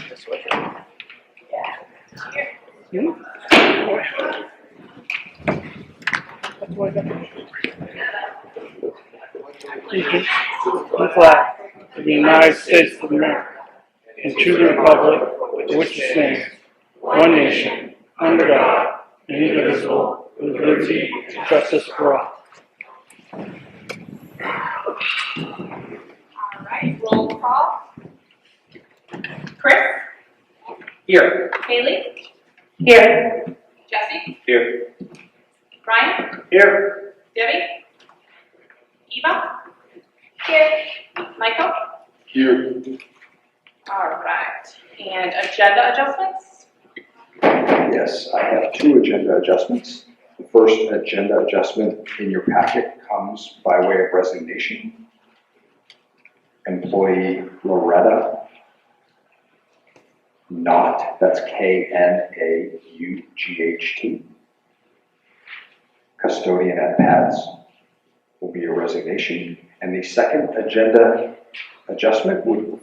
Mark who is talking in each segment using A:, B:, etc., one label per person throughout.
A: This way.
B: The flag of the United States of America and to the republic for which it stands, one nation, under God, indivisible, with liberty and justice for all.
C: All right, roll call. Chris?
A: Here.
C: Haley?
B: Here.
C: Jesse?
A: Here.
C: Ryan?
A: Here.
C: Debbie? Eva? Here. Michael?
A: Here.
C: All right, and agenda adjustments?
D: Yes, I have two agenda adjustments. The first agenda adjustment in your packet comes by way of resignation. Employee Loretta Knott, that's Knaught, custodian at PADS, will be a resignation. And the second agenda adjustment would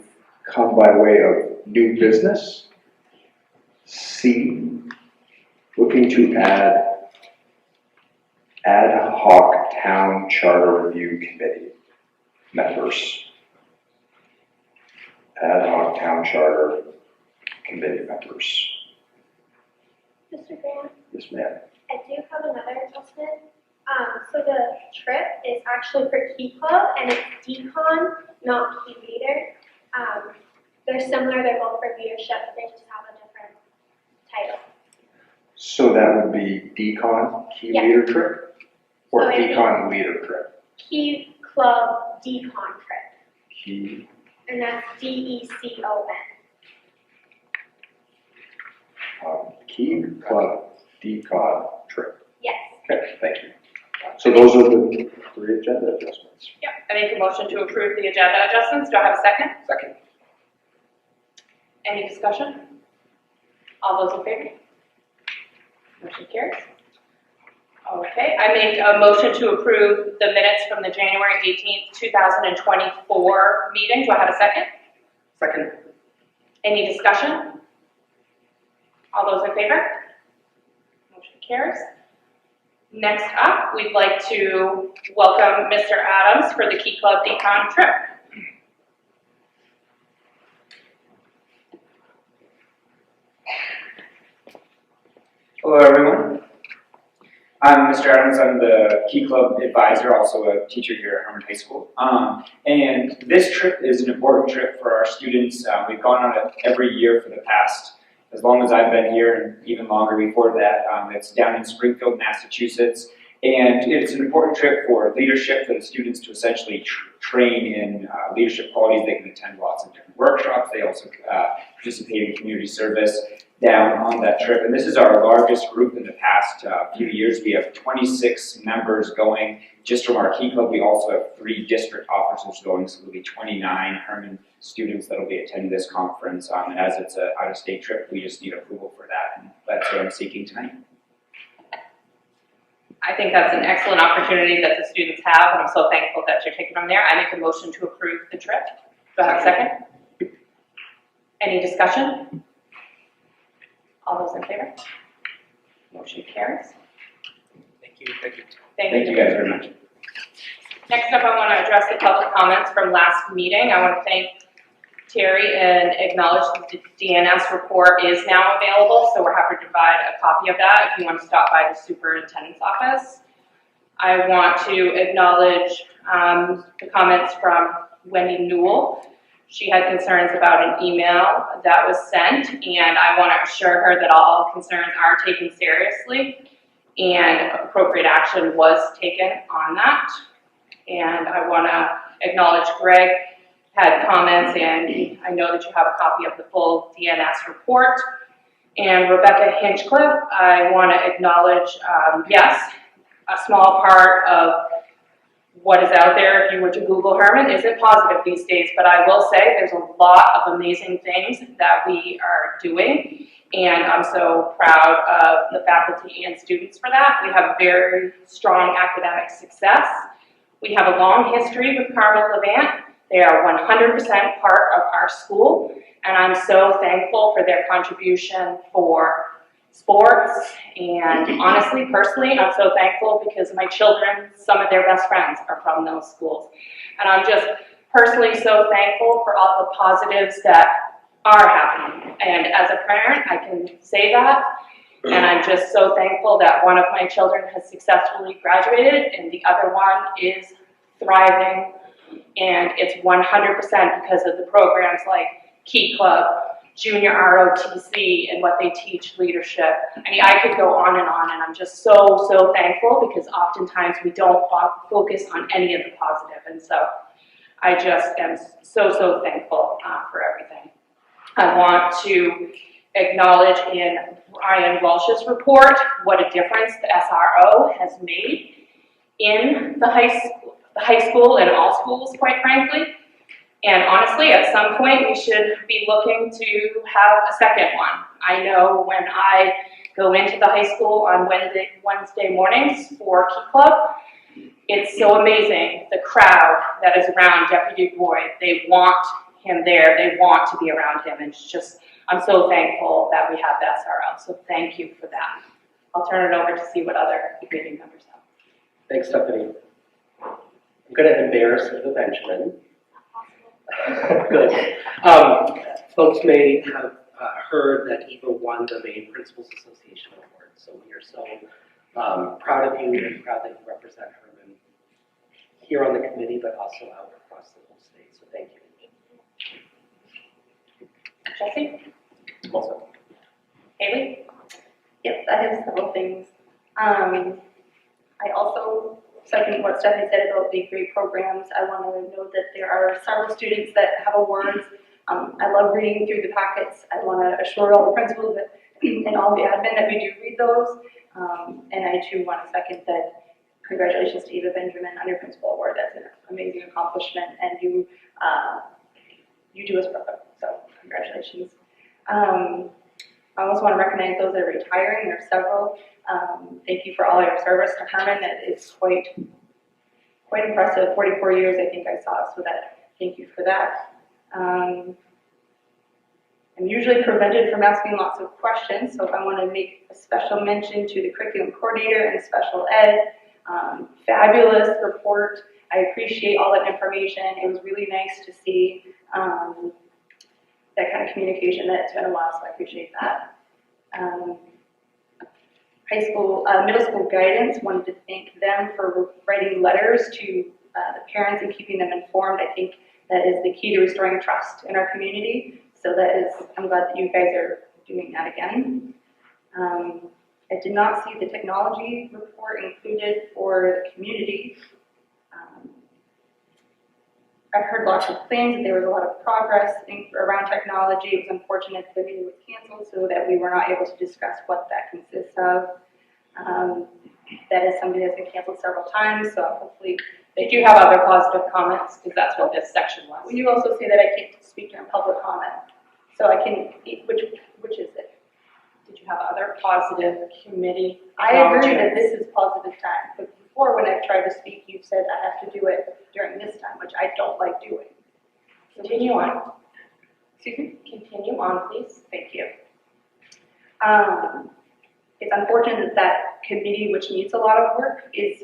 D: come by way of new business. C, looking to add ad hoc town charter review committee members. Ad hoc town charter committee members.
E: Mr. Grant,
D: Yes, ma'am.
E: I do have another adjustment. So the trip is actually for Key Club and it's Decon, not Key Leader. They're similar, they're both for leadership, they just have a different title.
D: So that would be Decon Key
E: Yeah.
D: Leader trip? Or
E: So I think-
D: Decon Leader trip?
E: Key Club Decon trip,
D: Key,
E: and that's DECON.
D: Key Club Decon trip.
E: Yes.
D: Okay, thank you. So those are the three agenda adjustments.
C: Yep, I make a motion to approve the agenda adjustments. Do I have a second?
D: Second.
C: Any discussion? All those in favor? Motion carries. Okay, I make a motion to approve the minutes from the January 18th, 2024 meeting. Do I have a second?
A: Second.
C: Any discussion? All those in favor? Motion carries. Next up, we'd like to welcome Mr. Adams for the Key Club Decon trip.
F: Hello everyone. I'm Mr. Adams. I'm the Key Club advisor, also a teacher here at Hermon High School. And this trip is an important trip for our students. We've gone on it every year for the past, as long as I've been here and even longer before that. It's down in Springfield, Massachusetts. And it's an important trip for leadership, for the students to essentially train in leadership qualities. They can attend lots of different workshops. They also participate in community service down on that trip. And this is our largest group in the past few years. We have 26 members going just from our Key Club. We also have 3 district officers going, so there'll be 29 Hermon students that will be attending this conference. And as it's an out-of-state trip, we just need approval for that. And that's what I'm seeking tonight.
C: I think that's an excellent opportunity that the students have, and I'm so thankful that you're taking them there. I make a motion to approve the trip. Do I have a second? Any discussion? All those in favor? Motion carries.
A: Thank you. Thank you.
F: Thank you guys very much.
C: Next up, I want to address the public comments from last meeting. I want to thank Terry and acknowledge that the DNS report is now available, so we're happy to provide a copy of that if you want to stop by the superintendent's office. I want to acknowledge the comments from Wendy Newell. She had concerns about an email that was sent, and I want to assure her that all concerns are taken seriously and appropriate action was taken on that. And I want to acknowledge Greg had comments, and I know that you have a copy of the full DNS report. And Rebecca Hinchcliffe, I want to acknowledge, yes, a small part of what is out there, if you were to Google Hermon, isn't positive these days, but I will say there's a lot of amazing things that we are doing, And I'm so proud of the faculty and students for that. We have very strong academic success. We have a long history with Carmel Levant. They are 100% part of our school, and I'm so thankful for their contribution for sports, and honestly, personally, I'm so thankful because my children, some of their best friends are from those schools. And I'm just personally so thankful for all the positives that are happening. And as a parent, I can say that. And I'm just so thankful that one of my children has successfully graduated and the other one is thriving. And it's 100% because of the programs like Key Club, Junior ROTC, and what they teach leadership. I mean, I could go on, and I'm just so thankful because oftentimes we don't focus on any of the positive. And so I just am so thankful for everything. I want to acknowledge in Ryan Walsh's report what a difference the SRO has made in the high school and all schools, quite frankly. And honestly, at some point, we should be looking to have a second one. I know when I go into the high school on Wednesday mornings for Key Club, it's so amazing, the crowd that is around Deputy Boyd. They want him there. They want to be around him. And it's just, I'm so thankful that we have the SRO. So thank you for that. I'll turn it over to see what other committee members have.
A: Thanks, Stephanie. I'm going to embarrass Eva Benjamin. Good. Folks may have heard that Eva won the Maine Principals Association Award. So we are so proud of you and proud that you represent Hermon here on the committee, but also out across the whole state. So thank you.
C: Jesse?
A: Also.
C: Haley?
G: Yes, I have several things. I also second what Stephanie said about the great programs. I want to note that there are several students that have awards. I love reading through the packets. I want to assure all the principals that, and all the admin that we do read those. And I too want to second that. Congratulations to Eva Benjamin on your principal award. That's an amazing accomplishment, and you do us proud. So congratulations. I also want to recognize those that are retiring. There are several. Thank you for all your service to Hermon. That is quite impressive. 44 years, I think I saw. So thank you for that. I'm usually prevented from asking lots of questions, so if I want to make a special mention to the curriculum coordinator and special ed, fabulous report. I appreciate all that information. It was really nice to see that kind of communication that it's been a while, so I appreciate that. Middle school guidance, wanted to thank them for writing letters to the parents and keeping them informed. I think that is the key to restoring trust in our community. So I'm glad that you guys are doing that again. I did not see the technology report included for the community. I've heard lots of things, that there was a lot of progress around technology. It was unfortunate that the meeting was canceled so that we were not able to discuss what that consists of. That is something that's been canceled several times, so hopefully.
C: Did you have other positive comments? Because that's what this section was.
G: Well, you also say that I can't speak during public comment, so I can, which is it?
C: Did you have other positive committee?
G: I agree that this is positive time, but before when I've tried to speak, you've said I have to do it during this time, which I don't like doing.
C: Continue on.
G: Excuse me?
C: Continue on, please.
G: Thank you. It's unfortunate that that committee, which needs a lot of work, is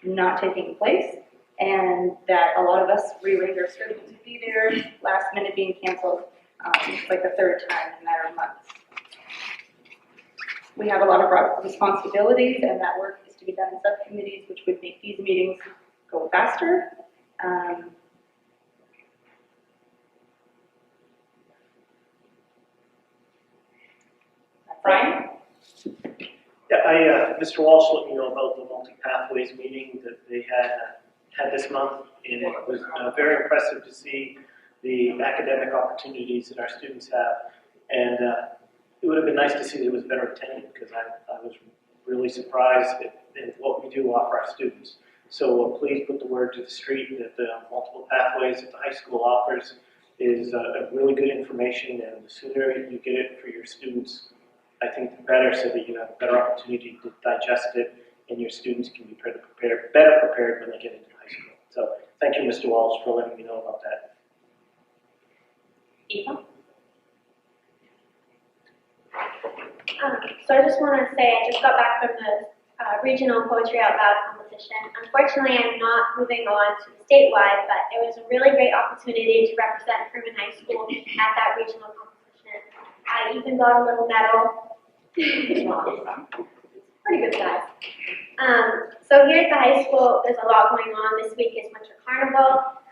G: not taking place, and that a lot of us rearranged our schedule to be there, last minute being canceled, like the third time in a matter of months. We have a lot of responsibilities, and that work is to be done in subcommittees, which would make these meetings go faster.
C: Brian?
H: Yeah, Mr. Walsh let me know about the multi-pathways meeting that they had this month, and it was very impressive to see the academic opportunities that our students have. And it would have been nice to see that it was better attended, because I was really surprised at what we do offer our students. So please put the word to the street that the multiple pathways that the high school offers is really good information, and the sooner you get it for your students, I think the better, so that you have a better opportunity to digest it, and your students can be better prepared when they get into high school. So thank you, Mr. Walsh, for letting me know about that.
C: Eva?
E: So I just want to say, I just got back from the regional Poetry Out Loud competition. Unfortunately, I'm not moving on to the statewide, but it was a really great opportunity to represent Hermon High School at that regional competition. I even got a little medal. Pretty good size. So here at the high school, there's a lot going on. This week is Winter Carnival.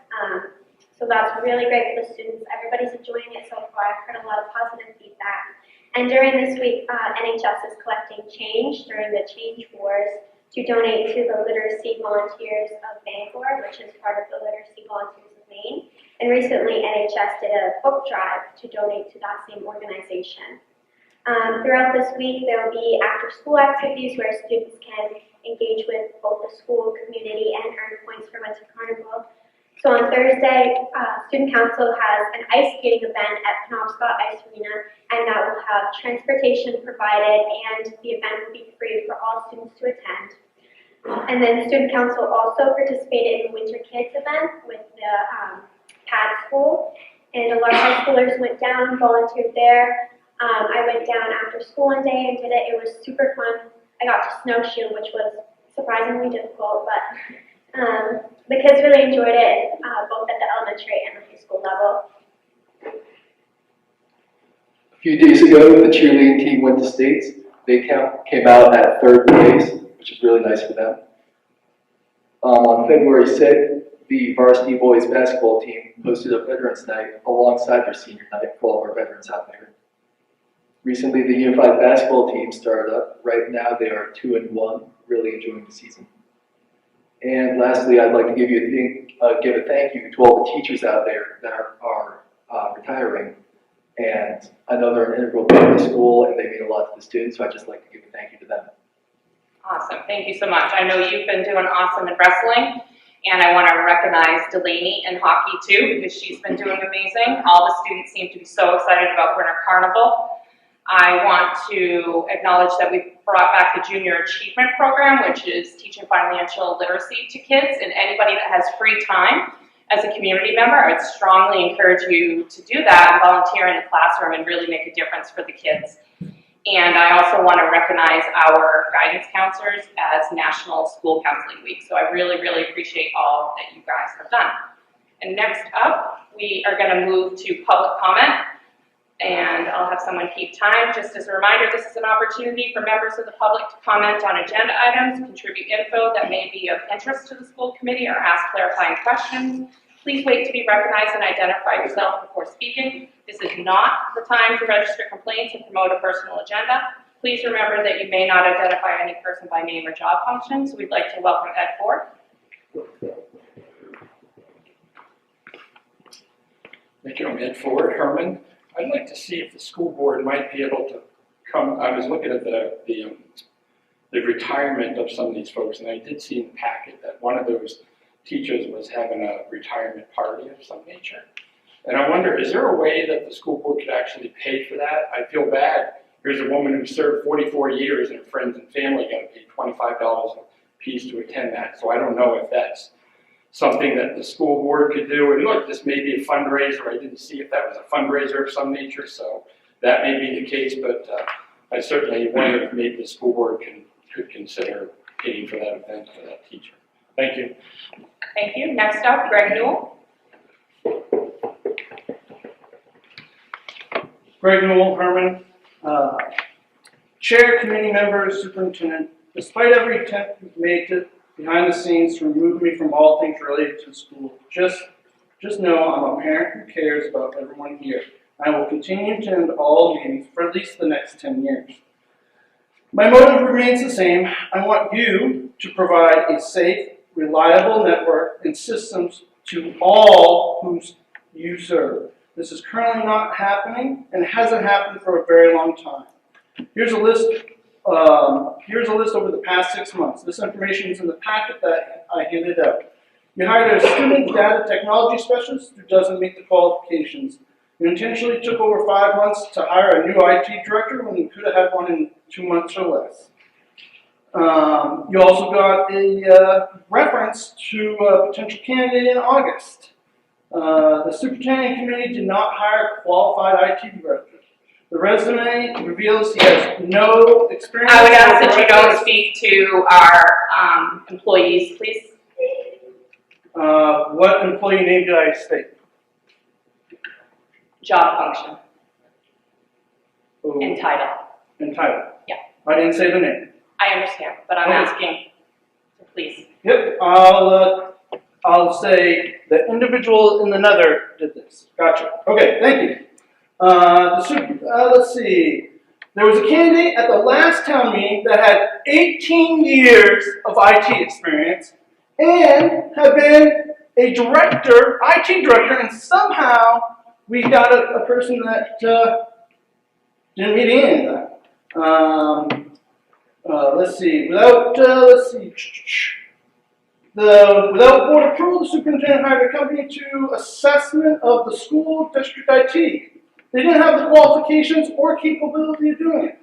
E: So that's really great for the students. Everybody's enjoying it so far. I've heard a lot of positive feedback. And during this week, NHS is collecting change during the Change Wars to donate to the Literacy Volunteers of Bangor, which is part of the Literacy Volunteers of Maine. And recently, NHS did a book drive to donate to that same organization. Throughout this week, there will be after-school activities where students can engage with both the school community and earn points for Winter Carnival. So on Thursday, Student Council has an ice skating event at Penobscot Ice Arena, and that will have transportation provided, and the event will be free for all students to attend. And then Student Council also participated in the Winter Kids event with the PAD school, and a lot of high schoolers went down, volunteered there. I went down after school one day and did it. It was super fun. I got to snowshoe, which was surprisingly difficult, but the kids really enjoyed it, both at the elementary and the high school level.
I: A few days ago, the cheerleading team went to states. They came out at 3rd place, which is really nice for them. On February 6th, the varsity boys basketball team hosted a Veterans Night alongside their senior night for all of our veterans out there. Recently, the Unified basketball team started up. Right now, they are 2-1, really enjoying the season. And lastly, I'd like to give a thank you to all the teachers out there that are retiring. And I know they're an integral part of the school, and they mean a lot to the students, so I'd just like to give a thank you to them.
C: Awesome, thank you so much. I know you've been doing awesome in wrestling, and I want to recognize Delaney in hockey too, because she's been doing amazing. All the students seem to be so excited about Winter Carnival. I want to acknowledge that we've brought back the Junior Achievement Program, which is teaching financial literacy to kids, and anybody that has free time as a community member, I would strongly encourage you to do that and volunteer in the classroom and really make a difference for the kids. And I also want to recognize our guidance counselors as National School Counseling Week. So I really, really appreciate all that you guys have done. And next up, we are going to move to public comment. And I'll have someone keep time. Just as a reminder, this is an opportunity for members of the public to comment on agenda items, contribute info that may be of interest to the school committee, or ask clarifying questions. Please wait to be recognized and identify yourself before speaking. This is not the time to register complaints and promote a personal agenda. Please remember that you may not identify any person by name or job function. So we'd like to welcome Ed Ford.
B: Thank you. I'm Ed Ford, Hermon. I'd like to see if the school board might be able to come. I was looking at the retirement of some of these folks, and I did see in the packet that one of those teachers was having a retirement party of some nature. And I wonder, is there a way that the school board could actually pay for that? I feel bad. Here's a woman who served 44 years, and her friends and family got to pay $25 a piece to attend that. So I don't know if that's something that the school board could do. And look, this may be a fundraiser. I didn't see if that was a fundraiser of some nature, so that may be the case, but I certainly wonder if maybe the school board could consider paying for that event for that teacher. Thank you.
C: Thank you. Next up, Greg Newell.
J: Greg Newell, Hermon. Chair, committee members, superintendent, despite every attempt we've made behind the scenes to remove me from all things related to school, just know I'm a parent who cares about everyone here. I will continue to attend all meetings for at least the next 10 years. My motive remains the same. I want you to provide a safe, reliable network and systems to all whom you serve. This is currently not happening and hasn't happened for a very long time. Here's a list over the past 6 months. This information is in the packet that I handed out. You hired a student data technology specialist who doesn't meet the qualifications. You intentionally took over 5 months to hire a new IT director when you could have had one in 2 months or less. You also got a reference to a potential candidate in August. The superintendent committee did not hire a qualified IT director. The resume reveals he has no experience.
C: I would ask that you don't speak to our employees, please.
J: What employee name did I state?
C: Job function
J: Oh,
C: and title.
J: and title.
C: Yeah.
J: I didn't say the name.
C: I understand, but I'm
J: Okay.
C: asking, so please.
J: Yep, I'll say the individual in the nether did this. Gotcha. Okay, thank you. Let's see. There was a candidate at the last town meeting that had 18 years of IT experience and had been a director, IT director, and somehow we got a person that didn't meet any of that. Let's see. Without board approval, the superintendent hired a company to assessment of the school district IT. They didn't have the qualifications or capability of doing it.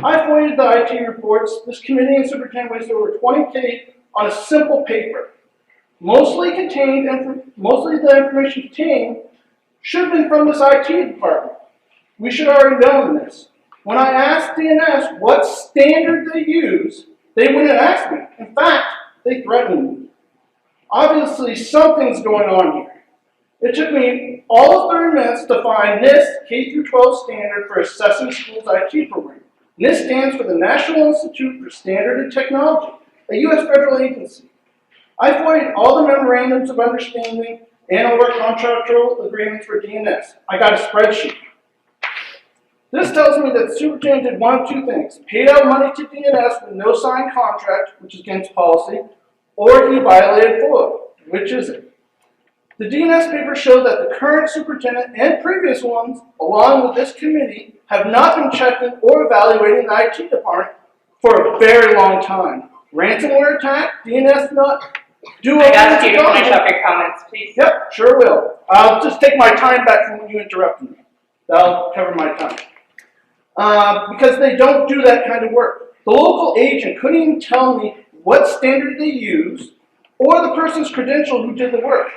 J: I voided the IT reports. This committee and superintendent wasted over 20K on a simple paper. Mostly the information contained should have been from this IT department. We should already know this. When I asked DNS what standard they use, they wouldn't ask me. In fact, they threatened me. Obviously, something's going on here. It took me all of 30 minutes to find NIST K-12 standard for assessing schools' IT program. NIST stands for the National Institute for Standard and Technology, a U.S. federal agency. I voided all the memorandums of understanding and or contractual agreements for DNS. I got a spreadsheet. This tells me that the superintendent did one of two things: paid out money to DNS with no signed contract, which is against policy, or he violated FOIA, which is it. The DNS papers show that the current superintendent and previous ones, along with this committee, have not been checking or evaluating the IT department for a very long time. Ransomware attack, DNS not do
C: I've asked you to finish up your comments, please.
J: Yep, sure will. I'll just take my time back from when you interrupted me. That'll cover my time. Because they don't do that kind of work. The local agent couldn't even tell me what standard they used or the person's credential who did the work.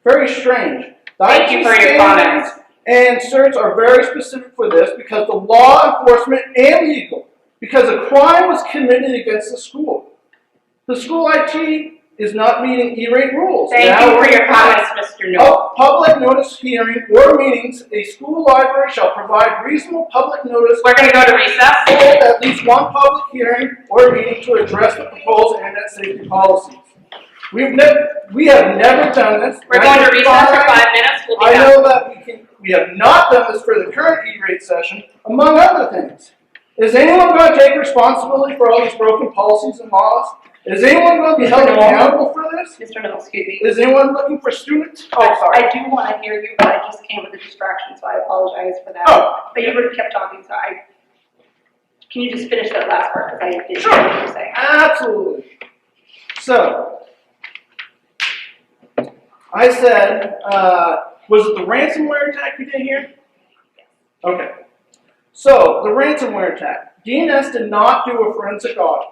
J: Very strange. The
C: Thank you for your comments.
J: And certs are very specific for this because the law enforcement and legal, because a crime was committed against the school. The school IT is not meeting E-rate rules.
C: Thank you for your comments, Mr. Newell.
J: Public notice hearing or meetings, a school library shall provide reasonable public notice.
C: We're going to go to recess.
J: Hold at least one public hearing or meeting to address the proposed internet safety policies. We have never done this.
C: We're going to recess for 5 minutes. We'll be
J: I
C: back.
J: know that we have not done this for the current E-rate session, among other things. Is anyone going to take responsibility for all these broken policies and laws? Is anyone going to be held accountable for this?
G: Mr. Newell, excuse me.
J: Is anyone looking for students? Oh, sorry.
G: I do want to hear you, but I just came with a distraction, so I apologize for that.
J: Oh.
G: But you would have kept talking, so can you just finish that last part, because I didn't
J: Sure.
G: hear what you were saying.
J: Absolutely. So, I said, was it the ransomware attack you didn't hear? Okay. So, the ransomware attack. DNS did not do a forensic audit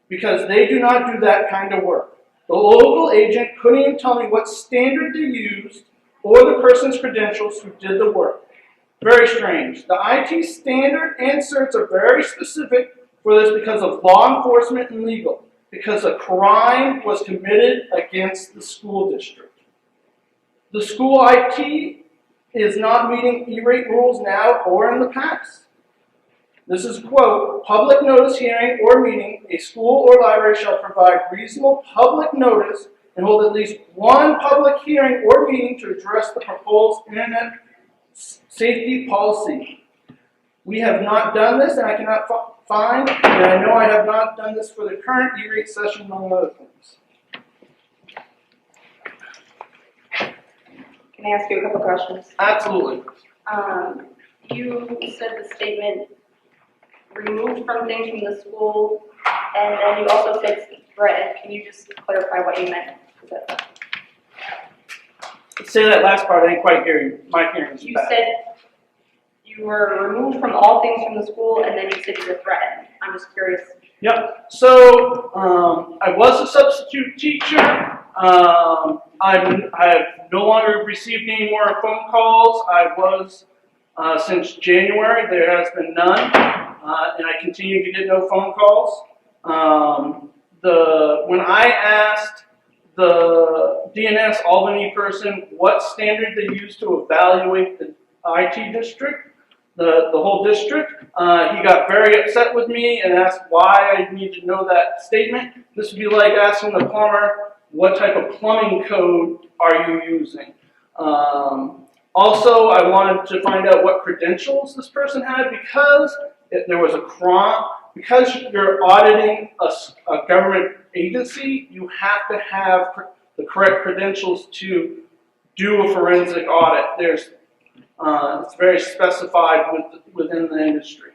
J: because they do not do that kind of work. The local agent couldn't even tell me what standard they used or the person's credentials who did the work. Very strange. The IT standard and certs are very specific for this because of law enforcement and legal, because a crime was committed against the school district. The school IT is not meeting E-rate rules now or in the past. This is, quote, public notice hearing or meeting, a school or library shall provide reasonable public notice and hold at least one public hearing or meeting to address the proposed internet safety policy. We have not done this, and I cannot find, and I know I have not done this for the current E-rate session, among other things.
G: Can I ask you a couple questions?
J: Absolutely.
G: You said the statement removed from things from the school, and then you also said threatened. Can you just clarify what you meant?
J: Say that last part, I didn't quite hear you. My hearing's
G: You
J: bad.
G: said you were removed from all things from the school, and then you said you were threatened. I'm just curious.
J: Yep. So I was a substitute teacher. I have no longer received any more phone calls. I was since January. There has been none, and I continue to get no phone calls. When I asked the DNS Albany person what standard they use to evaluate the IT district, the whole district, he got very upset with me and asked why I need to know that statement. This would be like asking the plumber, what type of plumbing code are you using? Also, I wanted to find out what credentials this person had because there was a crime. Because you're auditing a government agency, you have to have the correct credentials to do a forensic audit. It's very specified within the industry.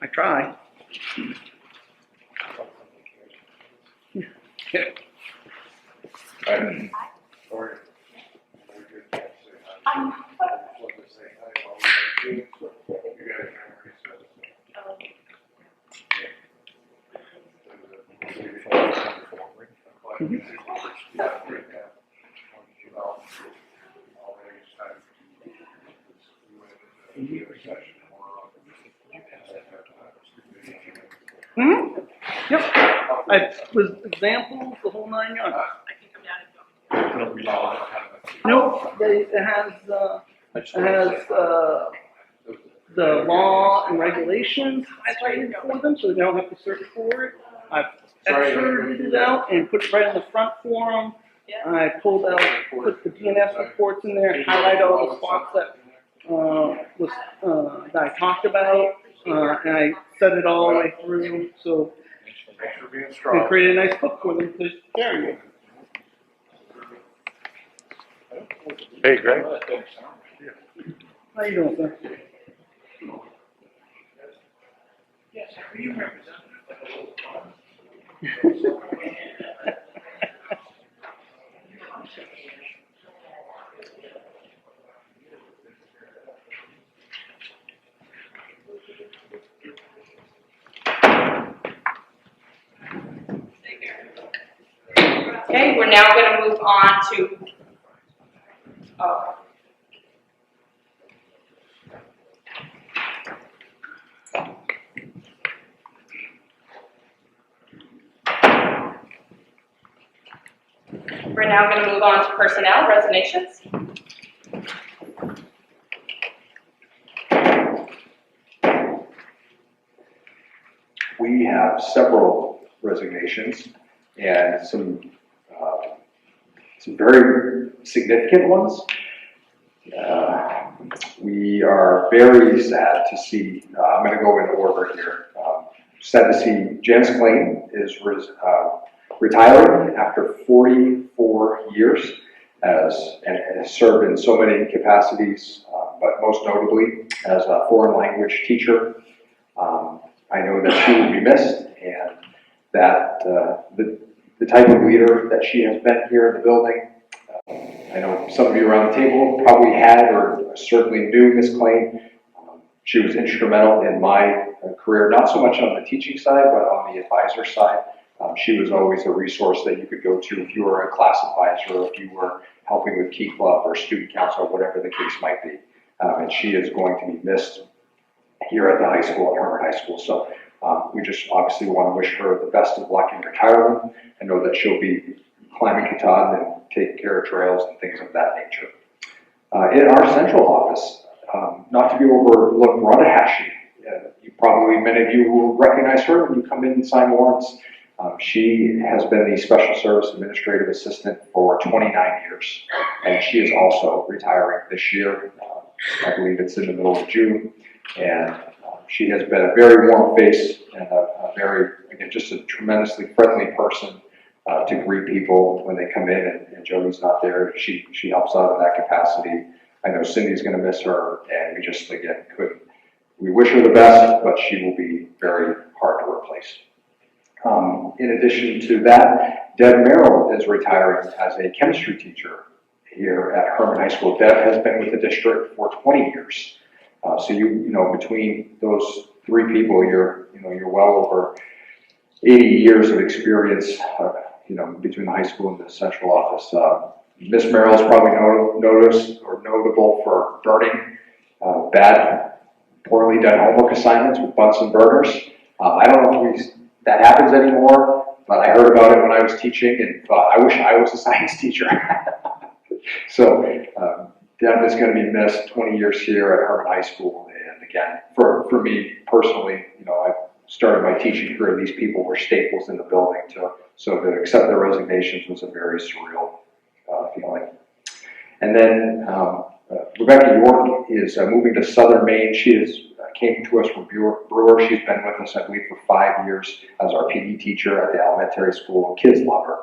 J: I try. Hmm? Yep. With examples, the whole 9 yards. Nope. It has the law and regulations highlighted for them, so they don't have to search for it. I've extracted it out and put it right in the front for them. I put the DNS reports in there, highlight all the spots that that I talked about, and I set it all the way through. So I created a nice book for them to carry.
B: Hey, Greg.
J: How you doing, sir?
B: Yes, are you representing?
C: Okay, we're now going to move on to, we're now going to move on to personnel resignations.
D: We have several resignations and some very significant ones. We are very sad to see, I'm going to go in order here, sad to see Janice Klain is retiring after 44 years and has served in so many capacities, but most notably as a foreign language teacher. I know that she will be missed, and that the type of leader that she has been here in the building. I know some of you around the table probably had or certainly knew Ms. Klain. She was instrumental in my career, not so much on the teaching side, but on the advisor side. She was always a resource that you could go to if you were a class advisor, or if you were helping with Key Club or student council, whatever the case might be. And she is going to be missed here at the high school, at Hermon High School. So we just obviously want to wish her the best of luck in retirement and know that she'll be climbing Katahdin and taking care of trails and things of that nature. In our central office, not to be overlooked, Rhonda Hashi. Many of you will recognize her when you come in and sign warrants. She has been the Special Service Administrative Assistant for 29 years, and she is also retiring this year. I believe it's in the middle of June, and she has been a very warm face and just a tremendously friendly person to greet people when they come in, and Jody's not there. She helps out in that capacity. I know Cindy's going to miss her, and we just, again, we wish her the best, but she will be very hard to replace. In addition to that, Deb Merrill is retiring as a chemistry teacher here at Hermon High School. Deb has been with the district for 20 years. So you know, between those three people, you're well over 80 years of experience, you know, between the high school and the central office. Miss Merrill is probably notable for burning poorly done homework assignments with Bunsen burners. I don't know if that happens anymore, but I heard about it when I was teaching, and thought, I wish I was a science teacher. So Deb is going to be missed. 20 years here at Hermon High School, and again, for me personally, you know, I've started my teaching career. These people were staples in the building, so to accept their resignations was a very surreal feeling. And then Rebecca York is moving to Southern Maine. She came to us from Brewer. She's been with us, I believe, for 5 years as our PE teacher at the elementary school. Kids love her.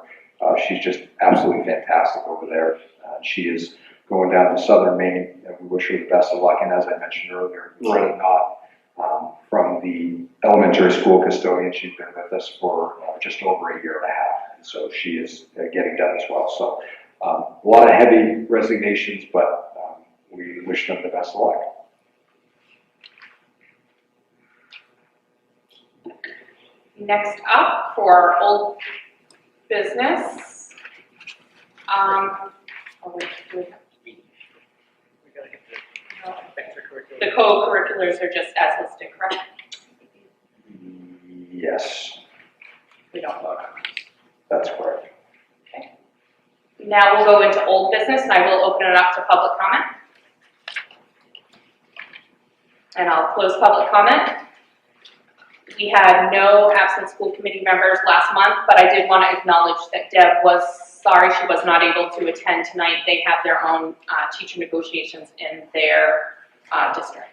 D: She's just absolutely fantastic over there. She is going down to Southern Maine, and we wish her the best of luck. And as I mentioned earlier, Loretta Knott from the elementary school custodian, she's been with us for just over a year and a half. And so she is getting done as well. So a lot of heavy resignations, but we wish them the best of luck.
C: Next up for old business. The co-curriculars are just as listed, correct?
D: Yes,
C: We don't vote on them.
D: that's correct.
C: Okay. Now we'll go into old business, and I will open it up to public comment. And I'll close public comment. We had no absent school committee members last month, but I did want to acknowledge that Deb was sorry she was not able to attend tonight. They have their own teacher negotiations in their district.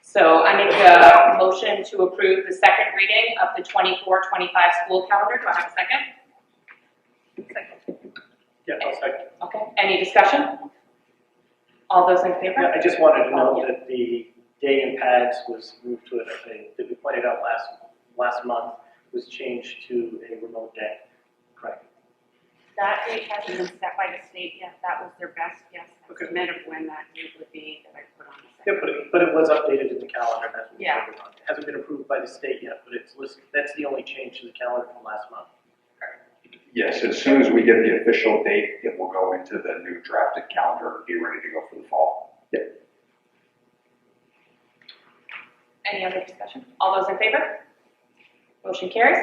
C: So I make a motion to approve the second reading of the 24-25 school calendar. Do I have a second? Second.
H: Yeah, I'll second.
C: Okay, any discussion? All those in favor?
H: Yeah, I just wanted to
C: Oh,
H: note
C: yeah.
H: that the day in pads was moved to that we pointed out last month was changed to a remote day. Correct.
K: That date hasn't been set by the state yet. That was their best guess
H: Okay.
K: estimate of when that date would be that I put on the
H: Yeah,
K: second.
H: but it was updated in the calendar. That's what we
K: Yeah.
H: voted on. It hasn't been approved by the state yet, but it's listed. That's the only change to the calendar from last month.
D: Yes, as soon as we get the official date, it will go into the new drafted calendar and be ready to go for the fall.
C: Any other discussion? All those in favor? Motion carries.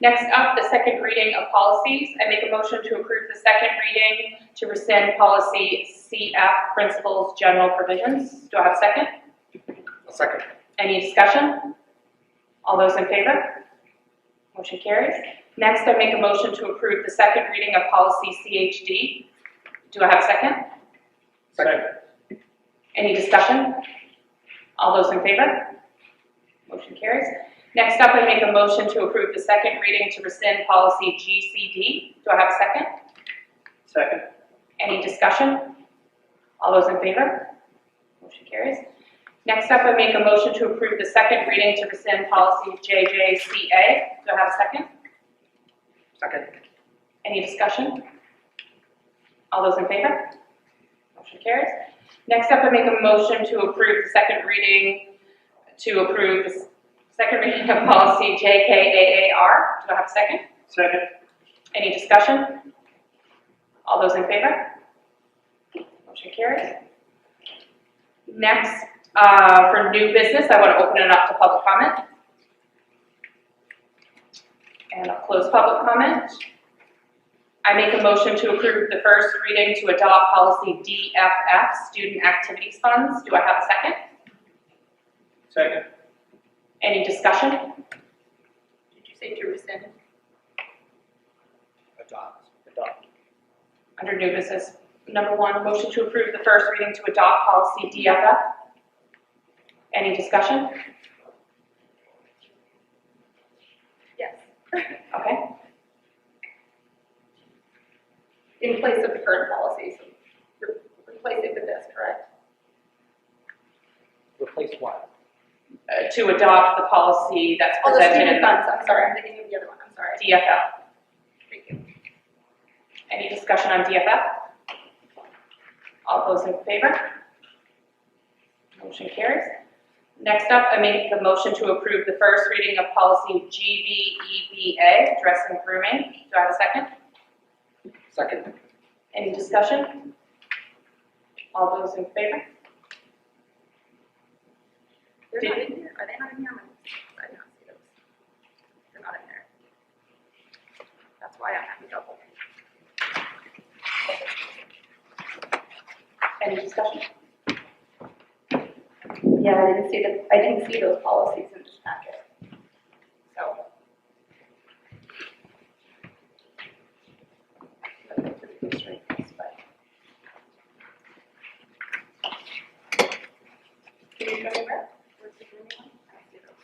C: Next up, the second reading of policies. I make a motion to approve the second reading to rescind policy CF, principles, general provisions. Do I have a second?
A: A second.
C: Any discussion? All those in favor? Motion carries. Next, I make a motion to approve the second reading of policy CHD. Do I have a second?
H: Second.
C: Any discussion? All those in favor? Motion carries. Next up, I make a motion to approve the second reading to rescind policy GCD. Do I have a second?
H: Second.
C: Any discussion? All those in favor? Motion carries. Next up, I make a motion to approve the second reading to rescind policy JJCA. Do I have a second?
A: Second.
C: Any discussion? All those in favor? Motion carries. Next up, I make a motion to approve the second reading of policy JKAAR. Do I have a second?
H: Second.
C: Any discussion? All those in favor? Motion carries. Next, for new business, I want to open it up to public comment. And I'll close public comment. I make a motion to approve the first reading to adopt policy DFF, student activities funds. Do I have a second?
H: Second.
C: Any discussion? Did you say to rescind?
A: Adopt.
C: Under new business, number one, motion to approve the first reading to adopt policy DFF. Any discussion?
G: Yes.
C: Okay.
G: In place of the current policy, so replace it with this, correct?
A: replace what?
C: To adopt the policy that's
G: Oh, the
C: presented
G: student
C: in the
G: funds, I'm sorry, I'm thinking of the other one, I'm sorry.
C: DFL.
G: Thank you.
C: Any discussion on DFF? All those in favor? Motion carries. Next up, I make the motion to approve the first reading of policy GBEBA, dress and grooming. Do I have a second?
A: Second.
C: Any discussion? All those in favor?
G: They're not in here, are they not in here? I did not see those. They're not in there. That's why I'm having trouble.
C: Any discussion?
G: Yeah, I didn't see those policies in this packet. So. Can you show me where? Where's the grooming one? I don't see those.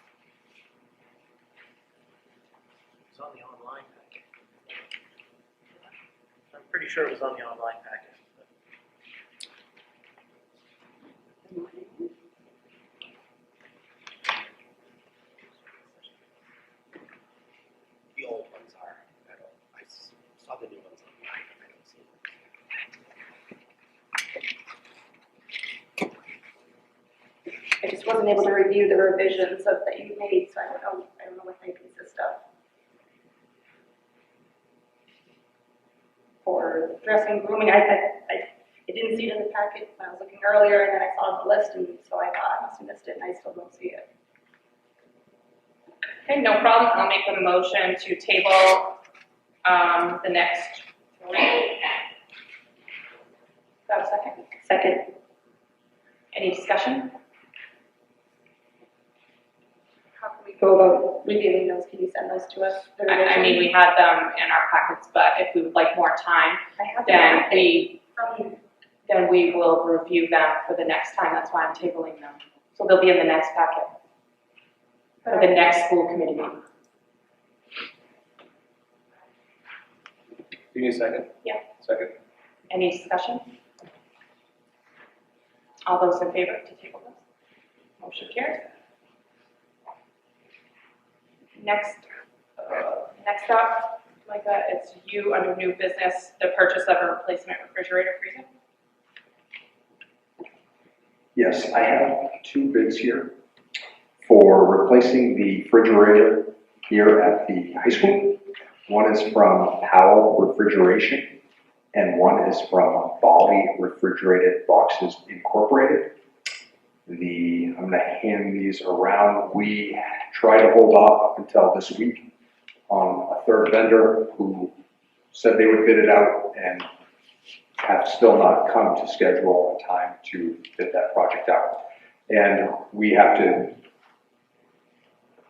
H: It's on the online packet. I'm pretty sure it was on the online packet.
A: The old ones are. I saw the new ones online. I don't see them.
G: I just wasn't able to review the revisions that you made, so I don't know what they consist of. For dressing, grooming, I didn't see it in the packet when I was looking earlier, and then I saw it on the list, and so I thought I must have missed it, and I still don't see it.
C: Okay, no problem. I'll make a motion to table the next three. Do I have a second?
G: Second.
C: Any discussion?
G: How can we go about reviewing those? Can you send those to us? The
C: I mean, we had them in our packets, but if we would like more time,
G: I have
C: then
G: them.
C: we will review them for the next time. That's why I'm tabling them. So they'll be in the next packet for the next school committee meeting.
B: You need a second?
C: Yeah.
B: Second.
C: Any discussion? All those in favor to table this? Motion carries. Next up, Micah, it's you under new business, the purchase of a replacement refrigerator freezer.
D: Yes, I have two bids here for replacing the refrigerator here at the high school. One is from Powell Refrigeration, and one is from Bali Refrigerated Boxes Incorporated. I'm gonna hand these around. We tried to hold off up until this week on a third vendor who said they would bid it out and have still not come to schedule a time to bid that project out. And we have to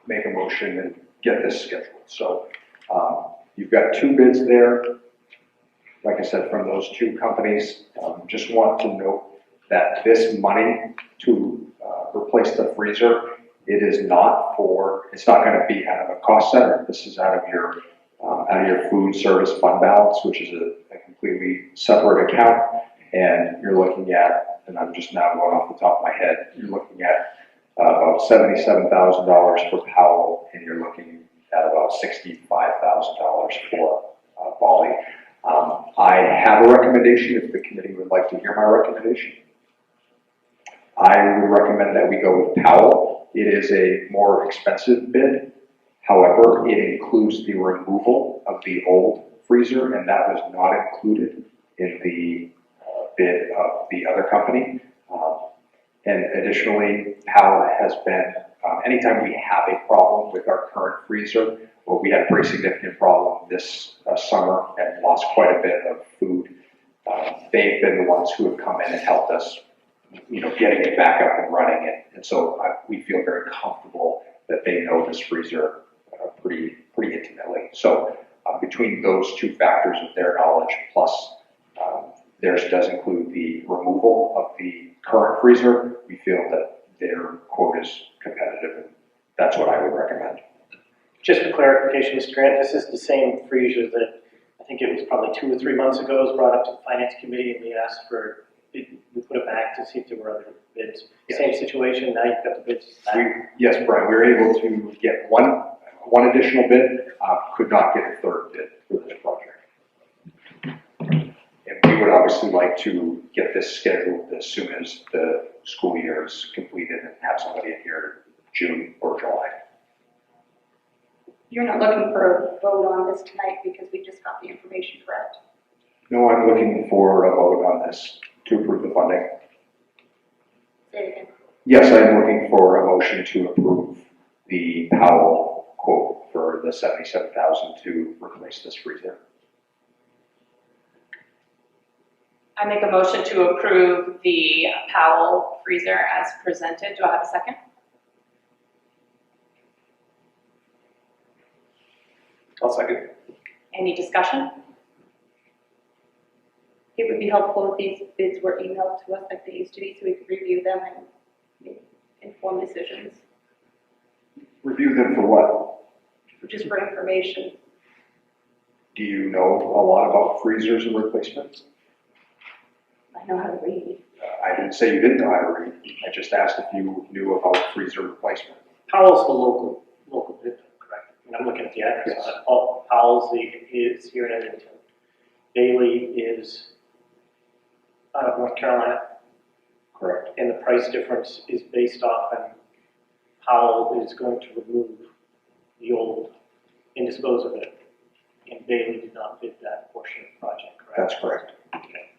D: make a motion and get this scheduled. So you've got two bids there, like I said, from those two companies. Just want to note that this money to replace the freezer, it's not going to be out of a cost center. This is out of your food service fund balance, which is a completely separate account. And you're looking at, and I'm just now going off the top of my head, you're looking at about $77,000 for Powell, and you're looking at about $65,000 for Bali. I have a recommendation if the committee would like to hear my recommendation. I would recommend that we go with Powell. It is a more expensive bid. However, it includes the removal of the old freezer, and that was not included in the bid of the other company. And additionally, Powell has been, anytime we have a problem with our current freezer, well, we had a pretty significant problem this summer and lost quite a bit of food. They've been the ones who have come in and helped us, getting it back up and running. And so we feel very comfortable that they know this freezer pretty intimately. So between those two factors of their knowledge, plus theirs does include the removal of the current freezer, we feel that their quote is competitive, and that's what I would recommend.
H: Just for clarification, Mr. Grant, this is the same freezer that I think it was probably 2 or 3 months ago was brought up to the Finance Committee, and we asked for we put it back to see if there were other bids. Same situation, now you've got the bids back.
D: Yes, Brian, we were able to get one additional bid, could not get a third bid for this project. And we would obviously like to get this scheduled as soon as the school year is completed and have somebody in here June or July.
G: You're not looking for a vote on this tonight because we just got the information, correct?
D: No, I'm looking for a vote on this to approve the funding.
G: Say it again.
D: Yes, I am looking for a motion to approve the Powell quote for the $77,000 to replace this freezer.
C: I make a motion to approve the Powell freezer as presented. Do I have a second?
B: I'll second.
C: Any discussion?
G: It would be helpful if these bids were emailed to us like they used to be, so we could review them and make informed decisions,
D: Review them for what?
G: just for information.
D: Do you know a lot about freezers and replacements?
G: I know how to read.
D: I didn't say you didn't know how to read. I just asked if you knew about freezer replacement.
H: Powell's the local bid, correct? And I'm looking at the address.
D: Yes.
H: Powell's is here in Edmonton. Bailey is out of North Carolina.
D: Correct.
H: And the price difference is based off and Powell is going to remove the old and dispose of it. And Bailey did not bid that portion of the project, correct?
D: That's correct.
H: Okay.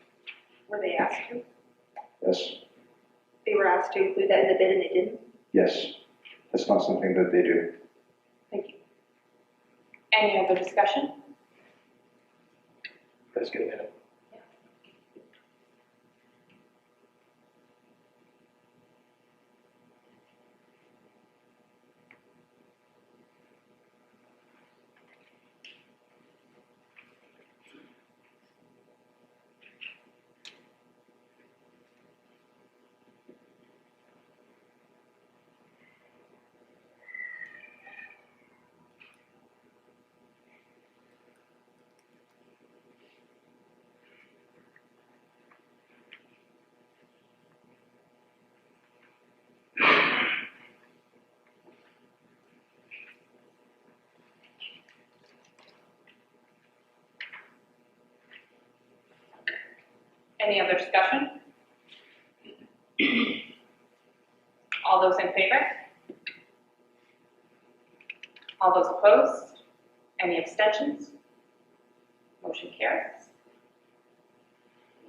G: Were they asked to?
D: Yes.
G: They were asked to include that in the bid and they didn't?
D: Yes. That's not something that they do.
G: Thank you.
C: Any other discussion?
H: Let's get a minute.
C: Any other discussion? All those in favor? All those opposed? Any abstentions? Motion carries.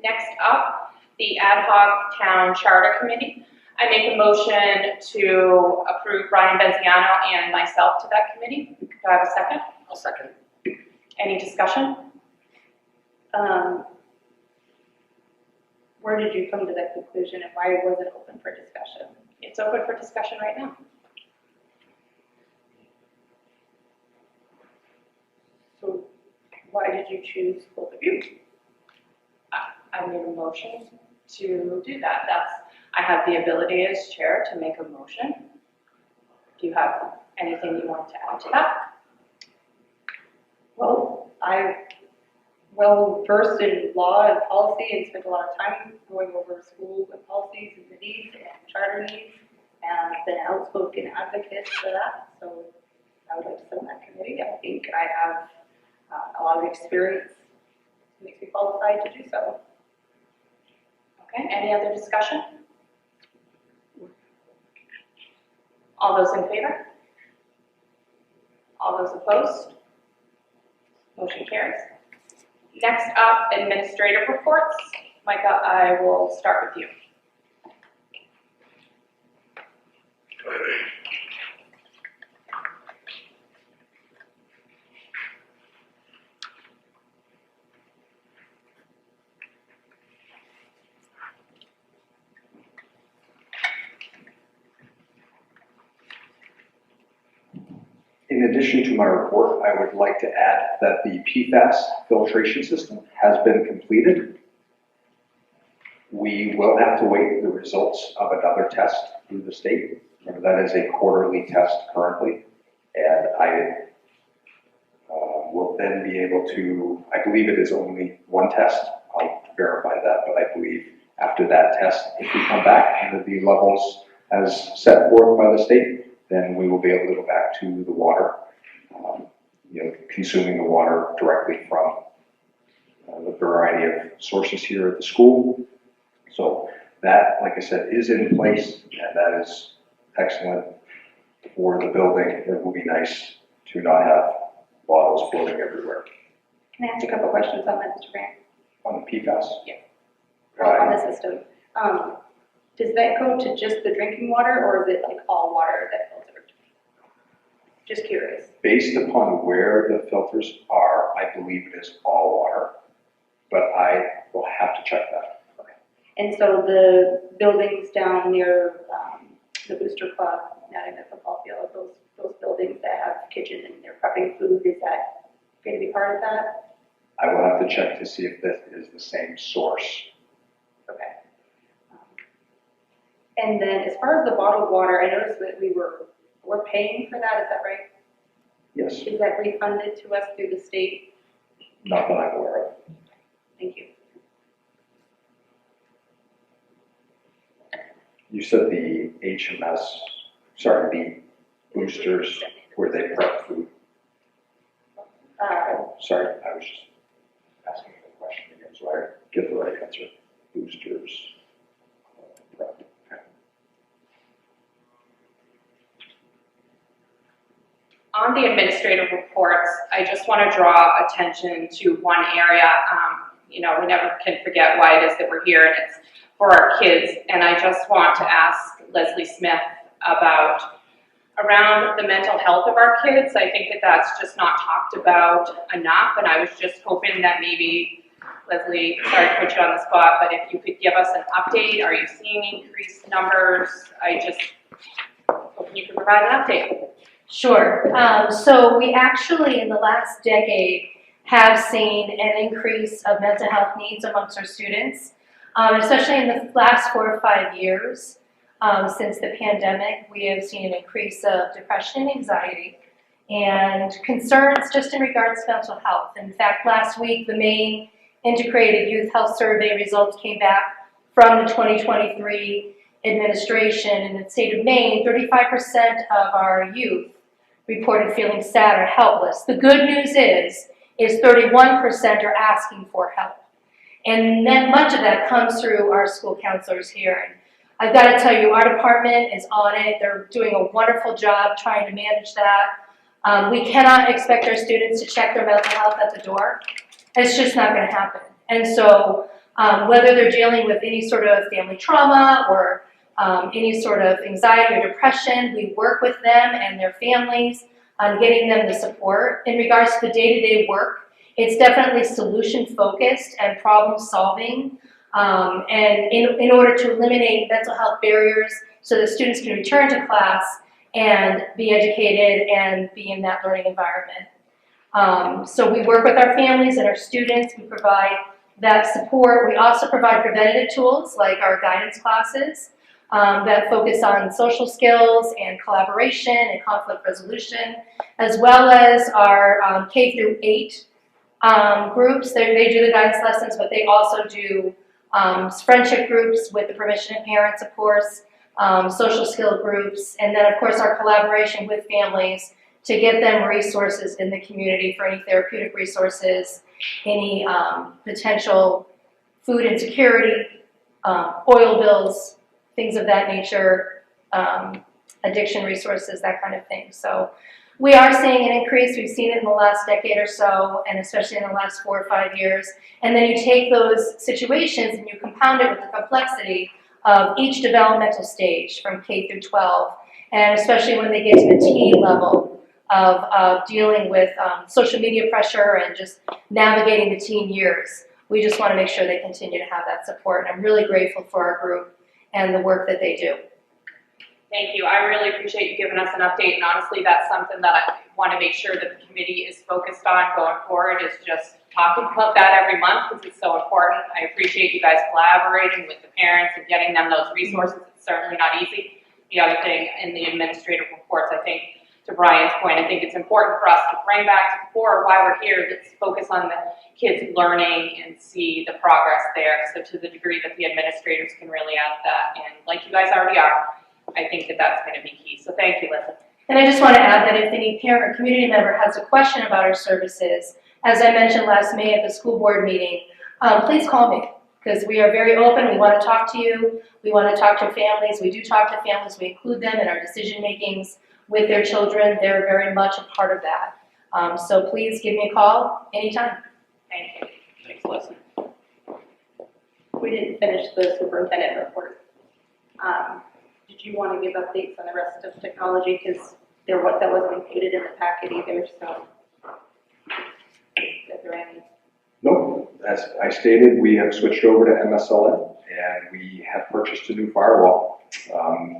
C: Next up, the Ad hoc Town Charter Committee. I make a motion to approve Brian Benziano and myself to that committee. Do I have a second?
A: I'll second.
C: Any discussion?
G: Where did you come to that conclusion and why was it open for discussion?
C: It's open for discussion right now.
G: So why did you choose both of you?
C: I made a motion to do that. I have the ability as chair to make a motion. Do you have anything you want to add to that?
G: Well, I'm well versed in law and policy and spent a lot of time going over school and policies and the needs and charter needs, and I've been an outspoken advocate for that, so I would like to sit on that committee. I think I have a lot of experience that makes me qualified to do so.
C: Okay, any other discussion? All those in favor? All those opposed? Motion carries. Next up, administrative reports. Micah, I will start with you.
D: In addition to my report, I would like to add that the PFAS filtration system has been completed. We will have to wait the results of another test through the state. Remember, that is a quarterly test currently. And I will then be able to, I believe it is only one test. I'll verify that, but I believe After that test, if we come back under the levels as set forth by the state, then we will be able to go back to the water, consuming the water directly from the variety of sources here at the school. So that, like I said, is in place, and that is excellent for the building. It will be nice to not have bottles floating everywhere.
G: Can I ask a couple questions on that, Mr. Grant?
D: On the PFAS?
G: Yes. On the system. Does that go to just the drinking water, or is it like all water that filtered? Just curious.
D: Based upon where the filters are, I believe it is all water, but I will have to check that.
G: Okay. And so the buildings down near the Booster Club, not in the football field, those buildings that have kitchens and they're prepping food, is that going to be part of that?
D: I will have to check to see if this is the same source.
G: Okay. And then as far as the bottled water, I noticed that we're paying for that, is that right?
D: Yes,
G: Is that refunded to us through the state?
D: not that I'm aware of.
G: Thank you.
D: You said the HMS, the boosters where they prep food. Sorry, I was just asking the question again, so I get the right answer. Boosters. Prep. Okay.
C: On the administrative reports, I just want to draw attention to one area. We never can forget why it is that we're here, and it's for our kids. And I just want to ask Leslie Smith about around the mental health of our kids. I think that that's just not talked about enough, and I was just hoping that maybe, Leslie, sorry to put you on the spot, but if you could give us an update. Are you seeing increased numbers? I just hoping you could provide an update.
L: Sure. So we actually, in the last decade, have seen an increase of mental health needs amongst our students, especially in the last 4 or 5 years. Since the pandemic, we have seen an increase of depression and anxiety and concerns just in regards to mental health. In fact, last week, the Maine Integrated Youth Health Survey results came back from the 2023 administration. In the state of Maine, 35% of our youth reported feeling sad or helpless. The good news is 31% are asking for help. And then much of that comes through our school counselors here. And I've got to tell you, our department is on it. They're doing a wonderful job trying to manage that. We cannot expect our students to check their mental health at the door. It's just not going to happen. And so whether they're dealing with any sort of family trauma or any sort of anxiety or depression, we work with them and their families on getting them the support. In regards to the day-to-day work, it's definitely solution-focused and problem-solving. And in order to eliminate mental health barriers so that students can return to class and be educated and be in that learning environment. So we work with our families and our students. We provide that support. We also provide preventative tools like our guidance classes that focus on social skills and collaboration and conflict resolution, as well as our K through 8 groups. They do the guidance lessons, but they also do friendship groups with the permission of parents, of course, social skill groups, and then of course our collaboration with families to get them resources in the community for any therapeutic resources, any potential food insecurity, oil bills, things of that nature, addiction resources, that kind of thing. So we are seeing an increase. We've seen it in the last decade or so, and especially in the last 4 or 5 years. And then you take those situations and you compound it with the complexity of each developmental stage from K through 12, and especially when they get to the teen level of dealing with social media pressure and just navigating the teen years. We just want to make sure they continue to have that support. And I'm really grateful for our group and the work that they do.
C: Thank you. I really appreciate you giving us an update, and honestly, that's something that I want to make sure that the committee is focused on going forward, is just talking about that every month because it's so important. I appreciate you guys collaborating with the parents and getting them those resources. It's certainly not easy. The other thing in the administrative reports, I think to Brian's point, I think it's important for us to bring back to the core why we're here. Let's focus on the kids learning and see the progress there. So to the degree that the administrators can really add that, and like you guys already are, I think that that's going to be key. So thank you, Liz.
L: And I just want to add that if any parent or community member has a question about our services, as I mentioned last May at the school board meeting, please call me, because we are very open. We want to talk to you. We want to talk to families. We do talk to families. We include them in our decision makings with their children. They're very much a part of that. So please give me a call anytime.
C: Thank you.
A: Thanks, Leslie.
G: We didn't finish the superintendent report. Did you want to give updates on the rest of technology? Because that wasn't included in the packet either, so. Is there any?
D: No, as I stated, we have switched over to MSLN and we have purchased a new firewall.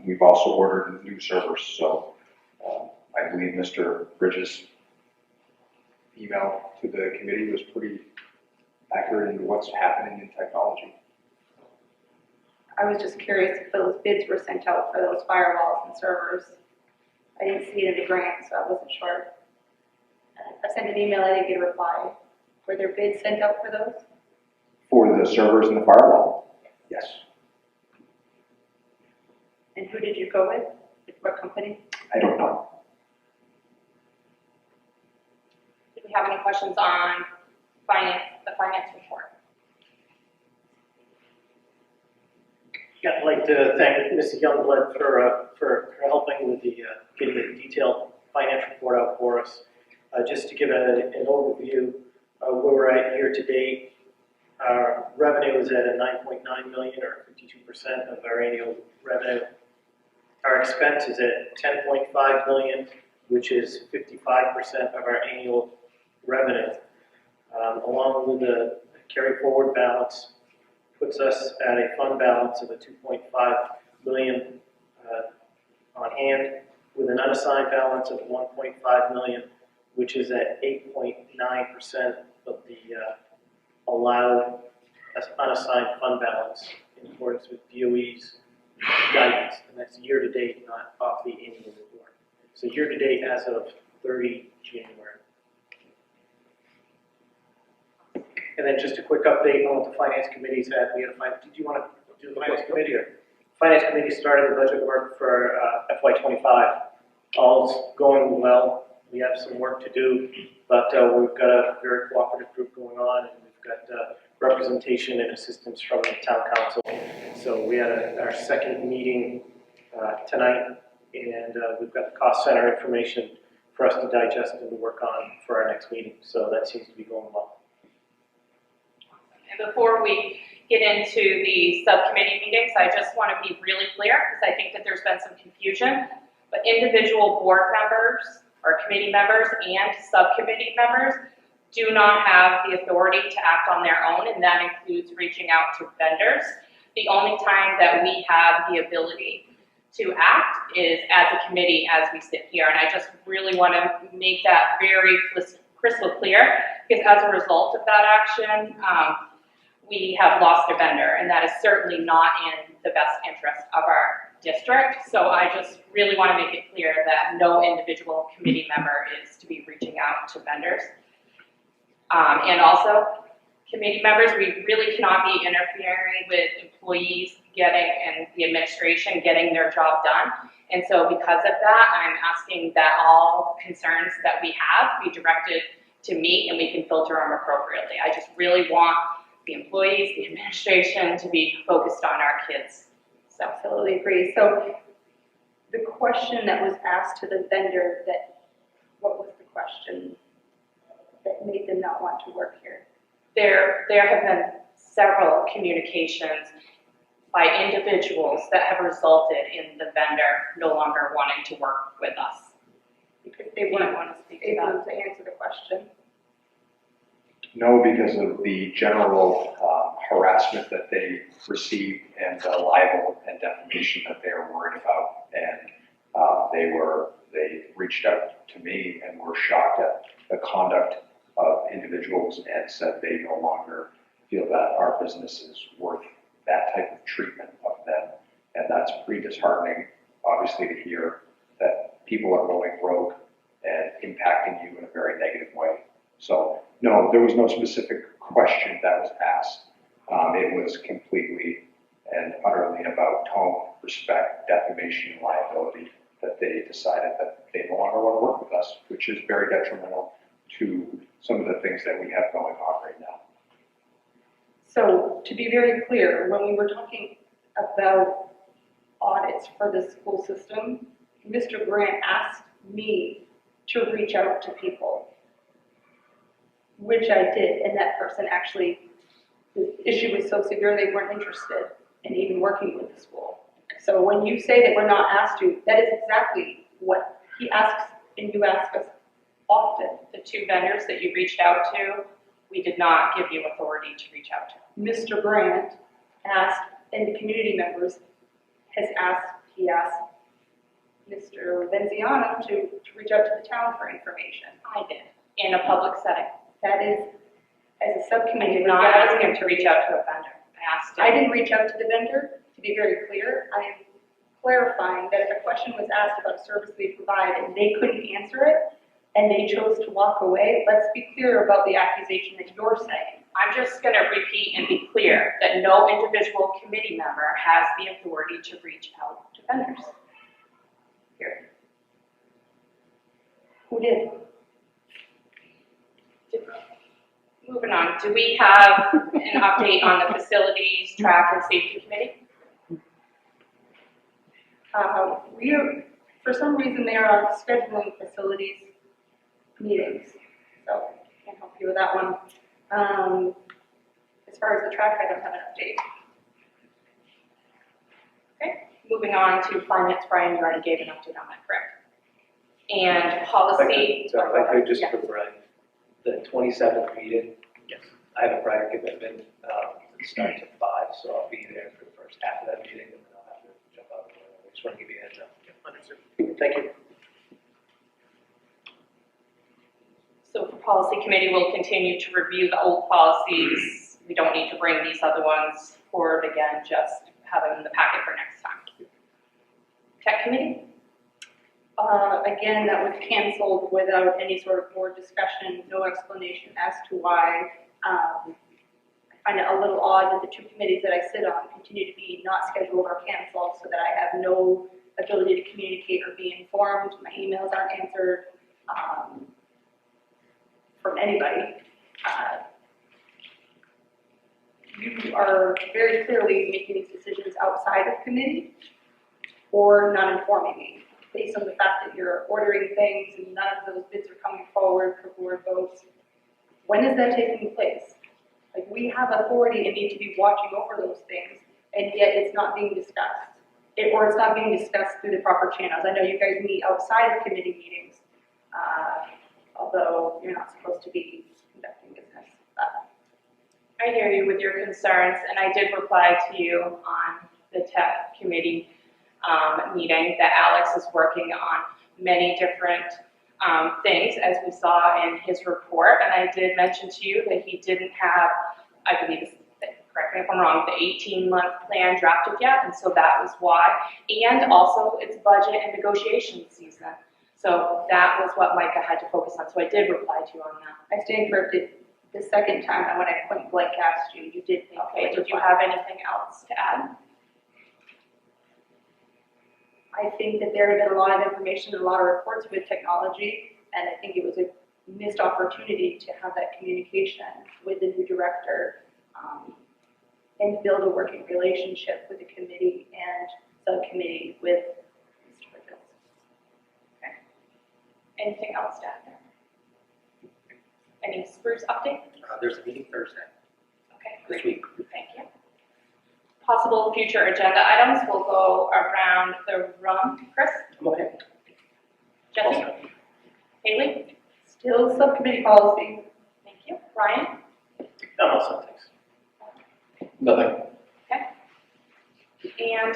D: We've also ordered new servers, so I believe Mr. Bridges' email to the committee was pretty accurate in what's happening in technology.
G: I was just curious if those bids were sent out for those firewalls and servers. I didn't see it in the grant, so I wasn't sure. I sent an email, I didn't get a reply. Were there bids sent out for those?
D: For the servers and the firewall? Yes.
G: And who did you go with? With what company?
D: I don't know.
C: Do we have any questions on the finance report?
H: Yeah, I'd like to thank Mrs. Youngblood for helping with the getting the detailed finance report out for us. Just to give an overview of where we're at year to date, our revenue is at a 9.9 million or 52% of our annual revenue. Our expense is at 10.5 million, which is 55% of our annual revenue. Along with the carry forward balance, puts us at a fund balance of a 2.5 million on hand, with an unassigned balance of 1.5 million, which is at 8.9% of the allowed unassigned fund balance in accordance with DOE's guidance, and that's year to date, not off the annual report. So year to date as of 30 January. And then just a quick update on what the finance committee's had. We had did you want to do the finance committee or? Finance committee started the budget work for FY25. All's going well. We have some work to do, but we've got a very cooperative group going on, and we've got representation and assistance from the town council. So we had our second meeting tonight, and we've got the cost center information for us to digest and to work on for our next meeting. So that seems to be going well.
C: And before we get into the subcommittee meetings, I just want to be really clear, because I think that there's been some confusion, but individual board members or committee members and subcommittee members do not have the authority to act on their own, and that includes reaching out to vendors. The only time that we have the ability to act is as a committee as we sit here, and I just really want to make that very crystal clear, because as a result of that action, we have lost a vendor, and that is certainly not in the best interest of our district. So I just really want to make it clear that no individual committee member is to be reaching out to vendors. And also, committee members, we really cannot be interfering with employees and the administration getting their job done. And so because of that, I'm asking that all concerns that we have be directed to me, and we can filter them appropriately. I just really want the employees, the administration to be focused on our kids. So
G: Absolutely agree. So the question that was asked to the vendor, what was the question that made them not want to work here?
C: there have been several communications by individuals that have resulted in the vendor no longer wanting to work with us.
G: Because they wouldn't want to speak able to answer the question.
D: No, because of the general harassment that they received and the libel and defamation that they are worried about. And they reached out to me and were shocked at the conduct of individuals and said they no longer feel that our business is worth that type of treatment of them. And that's pretty disheartening, obviously, to hear that people are going rogue and impacting you in a very negative way. So, no, there was no specific question that was asked. It was completely and utterly about tone, respect, defamation, and liability, that they decided that they no longer want to work with us, which is very detrimental to some of the things that we have going on right now.
G: So to be very clear, when we were talking about audits for the school system, Mr. Grant asked me to reach out to people, which I did, and that person actually, the issue was so severe they weren't interested in even working with the school. So when you say that we're not asked to, that is exactly what he asks, and you ask us often.
C: The 2 vendors that you reached out to, we did not give you authority to reach out to.
G: Mr. Grant asked, and the community members he asked Mr. Venziano to reach out to the town for information.
C: I did, in a public setting.
G: That is, as a
C: I
G: subcommittee,
C: did
G: we're
C: not ask
G: gathering
C: him to reach out to a vendor. I asked him.
G: I didn't reach out to the vendor, to be very clear. I am clarifying that if a question was asked about a service we provide and they couldn't answer it, and they chose to walk away, let's be clear about the accusation that you're saying.
C: I'm just going to repeat and be clear that no individual committee member has the authority to reach out to vendors. Here.
G: Who did?
C: Moving on, do we have an update on the facilities, track, and safety committee?
G: For some reason, they are scheduling facilities meetings, so can't help you with that one. As far as the track, I don't have an update.
C: Okay, moving on to finance, Brian, you already gave an update on that, correct? And policy.
M: So if I could just
C: Yeah.
M: for Brian, the 27th meeting, yes, I have a prior commitment, it starts at 5, so I'll be there for the first half of that meeting, and then I'll have to jump out. I just want to give you a heads up.
H: Understood. Thank you.
C: So for policy committee, we'll continue to review the old policies. We don't need to bring these other ones forward again, just have them in the packet for next time. Tech committee?
G: Again, that was canceled without any sort of board discussion, no explanation as to why. I find it a little odd that the 2 committees that I sit on continue to be not scheduled or canceled, so that I have no ability to communicate or be informed. My emails aren't answered from anybody. You are very clearly making these decisions outside of committee or not informing me, based on the fact that you're ordering things and none of those bids are coming forward for board votes. When is that taking place? Like, we have authority and need to be watching over those things, and yet it's not being discussed. Or it's not being discussed through the proper channels. I know you guys meet outside of committee meetings, although you're not supposed to be conducting business.
C: I hear you with your concerns, and I did reply to you on the tech committee meeting that Alex is working on many different things, as we saw in his report, and I did mention to you that he didn't have, I believe, correct me if I'm wrong, the 18-month plan drafted yet, and so that was why, and also it's budget and negotiation season. So that was what Micah had to focus on, so I did reply to you on that.
G: I stand corrected the second time, and when I point blank asked you, you did think.
C: Okay, did you have anything else to add?
G: I think that there had been a lot of information and a lot of reports with technology, and I think it was a missed opportunity to have that communication with the new director and build a working relationship with the committee and subcommittee with Mr. Bridges.
C: Okay. Anything else to add there? Any spruce update?
A: There's a meeting Thursday,
C: Okay,
A: this
C: great.
A: week.
C: Thank you. Possible future agenda items will go around the room. Chris?
A: I'm okay.
C: Jesse? Haley?
G: Still subcommittee policy.
C: Thank you. Ryan?
H: I'm also, thanks.
I: Nothing.
C: And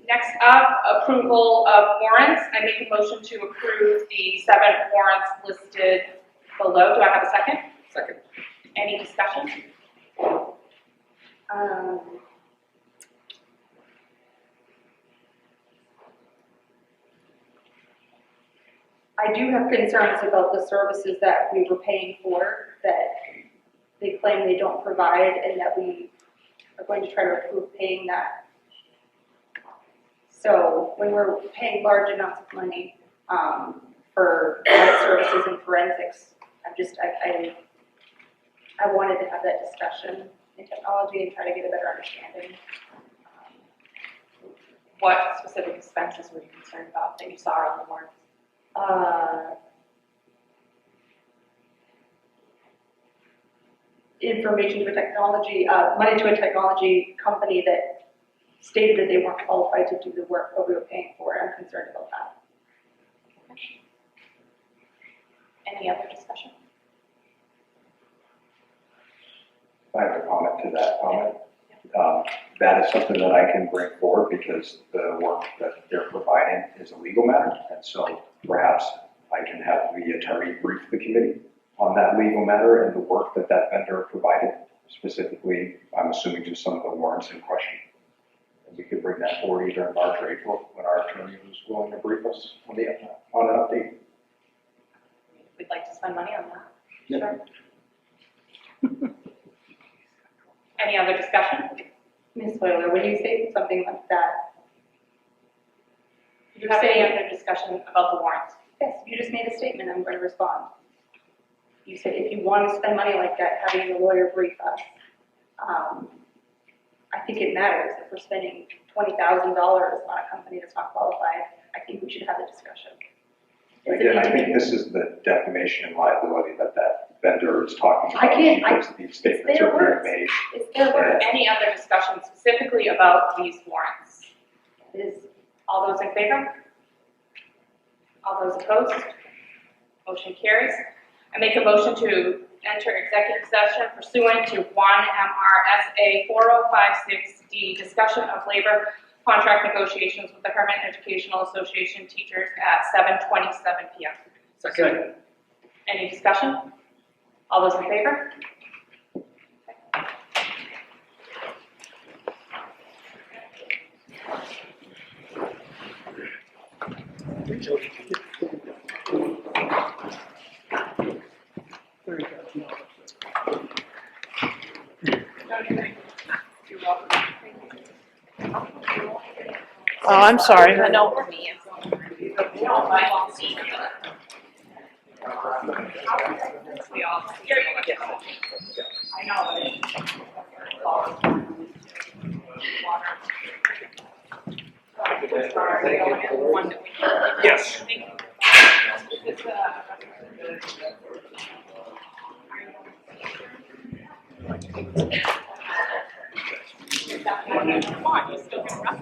C: next up, approval of warrants. I make a motion to approve the 7 warrants listed below. Do I have a second?
A: Second.
C: Any discussion?
G: I do have concerns about the services that we were paying for, that they claim they don't provide, and that we are going to try to approve paying that. So when we're paying large amounts of money for lab services and forensics, I wanted to have that discussion in technology and try to get a better understanding.
C: What specific expenses were you concerned about that you saw on the warrant?
G: Information to a technology, money to a technology company that stated that they weren't qualified to do the work that we were paying for. I'm concerned about that.
C: Any other discussion?
D: I have a comment to that comment. That is something that I can bring forward because the work that they're providing is a legal matter. And so perhaps I can have the attorney brief the committee on that legal matter and the work that that vendor provided. Specifically, I'm assuming just some of the warrants in question. And we could bring that forward either in March or April when our attorney was willing to brief us on an update.
C: We'd like to spend money on that.
D: Yeah.
C: Sure. Any other discussion?
G: Ms. Euler, when you say something like that,
C: Do you have any other discussion about the warrants?
G: yes, you just made a statement, I'm going to respond. You said if you want to spend money like that, having the lawyer brief us. I think it matters if we're spending $20,000 on a company that's not qualified. I think we should have a discussion.
D: Again, I think this is the defamation and liability that vendor is talking about. Because these statements are being made.
G: It's their word.
C: Any other discussion specifically about these warrants? All those in favor? All those opposed? Motion carries. I make a motion to enter executive session pursuant to 1 MRSA 4056D, discussion of labor contract negotiations with the Hermon Educational Association teachers at 7:27 p.m.
B: Second.
C: Any discussion? All those in favor?
K: Oh, I'm sorry, I know.
C: We all. I know.
B: Yes.
C: Come on, you still can run.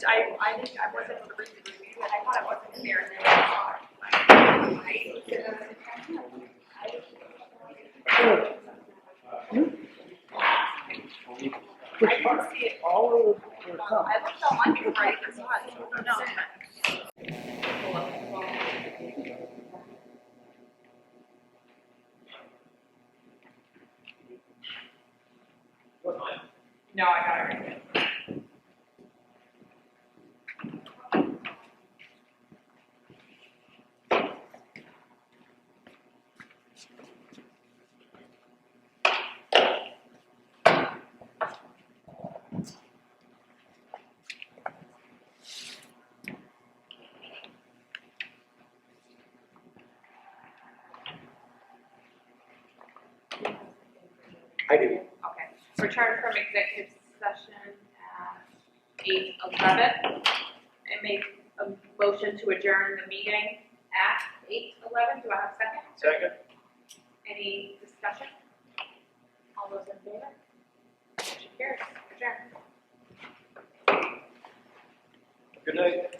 C: I think I wasn't able to read the review, and I thought it wasn't fair, and then I saw it. I didn't see it. I looked online before I even saw it. No. No, I got it right here.
M: I do.
C: Okay. Return from executive session at 8:11. I make a motion to adjourn the meeting at 8:11. Do I have a second?
B: Second.
C: Any discussion? All those in favor? Motion carries. Adjourn.
B: Good night.